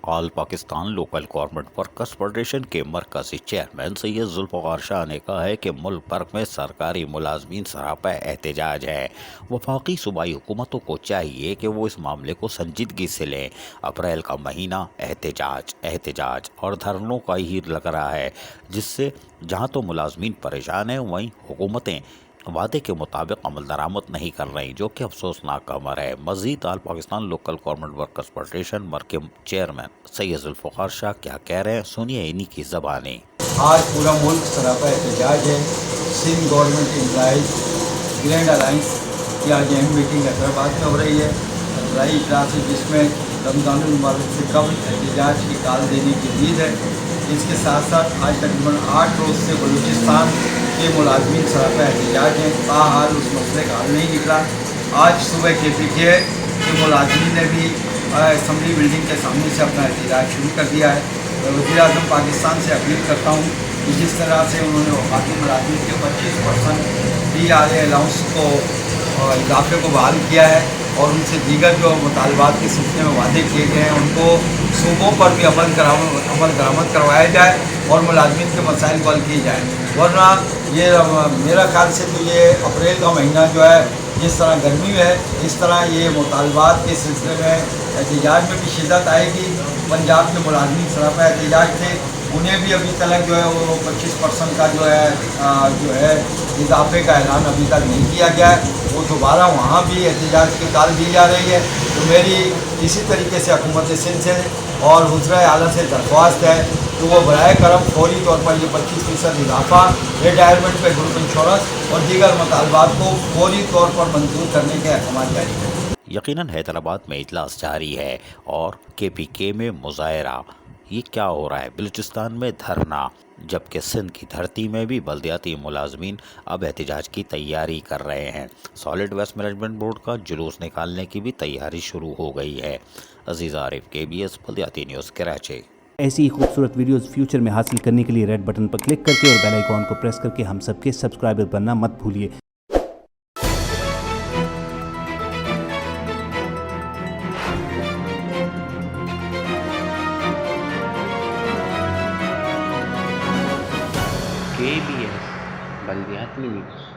آل Pakistan local government workers federation کے مرکزی chairman Syed Zulfiqar شاہ نے کہا ہے کہ ملک بھر میں سرکاری ملازمین سراپا احتجاج ہے۔ وفاقی صوبائی حکومتوں کو چاہیے کہ وہ اس معاملے کو سنجیدگی سے لیں۔ اپریل کا مہینہ احتجاج اور دھرنوں کا ہی لگ رہا ہے، جس سے جہاں تو ملازمین پریشان ہیں، وہیں حکومتیں وعدے کے مطابق عمل درآمد نہیں کر رہی، جو کہ افسوسناک امر ہے۔ مزید all Pakistan local government workers federation مرکز چیئرمین سید ذوالفقار شاہ کیا کہہ رہے ہیں، سنیے انہی کی زبانیں۔ آج پورا ملک سراپا احتجاج ہے۔ Sindh government employees grand alliance کی آج اہم میٹنگ حیدرآباد میں ہو رہی ہے، اضلاعی اجلاس ہے، جس میں رمضان المبارک سے قبل احتجاج کی کال دینے کی امید ہے۔ اس کے ساتھ ساتھ آج تقریباً 8 روز سے بلوچستان کے ملازمین سراپا احتجاج ہیں، تاحال اس مسئلے کا حل نہیں نکلا۔ آج صبح KPK کے ملازمین نے بھی اسمبلی بلڈنگ کے سامنے سے اپنا احتجاج شروع کر دیا ہے۔ وزیر اعظم پاکستان سے اپیل کرتا ہوں کہ جس طرح سے انہوں نے وفاقی ملازمین کے 25% DRA الاؤنس کو اضافے کو بحال کیا ہے، اور ان سے دیگر جو مطالبات کے سلسلے میں وعدے کیے گئے ہیں ان کو صوبوں پر بھی عمل درآمد کروایا جائے اور ملازمین کے مسائل کو حل کیے جائیں، ورنہ یہ میرا خیال سے تو یہ اپریل کا مہینہ جو ہے، جس طرح گرمی ہے اس طرح یہ مطالبات کے سلسلے میں احتجاج میں بھی شدت آئے گی۔ پنجاب کے ملازمین سراپا احتجاج تھے، انہیں بھی ابھی تک جو ہے وہ 25% کا جو ہے اضافے کا اعلان ابھی تک نہیں کیا گیا ہے، وہ دوبارہ وہاں بھی احتجاج کی کال دی جا رہی ہے۔ تو میری اسی طریقے سے حکومت سندھ سے اور وزرائے اعلیٰ سے درخواست ہے کہ وہ برائے کرم فوری طور پر یہ 25% اضافہ ریٹائرمنٹ پہ گروپ انشورنس اور دیگر مطالبات کو فوری طور پر منظور کرنے کے احکامات جاری کریں۔ یقیناً حیدرآباد میں اجلاس جاری ہے اور KPK میں مظاہرہ۔ یہ کیا ہو رہا ہے؟ بلوچستان میں دھرنا، جبکہ سندھ کی دھرتی میں بھی بلدیاتی ملازمین اب احتجاج کی تیاری کر رہے ہیں۔ سالڈ ویسٹ مینجمنٹ بورڈ کا جلوس نکالنے کی بھی تیاری شروع ہو گئی ہے۔ عزیز عارف، KBS بلدیاتی نیوز، کراچی۔ ایسی ہی خوبصورت ویڈیوز فیوچر میں حاصل کرنے کے لیے ریڈ بٹن پر کلک کر کے اور بیل آئیکن کو پریس کر کے ہم سب کے سبسکرائبر بننا مت بھولیے۔ KBS بلدیاتی نیوز۔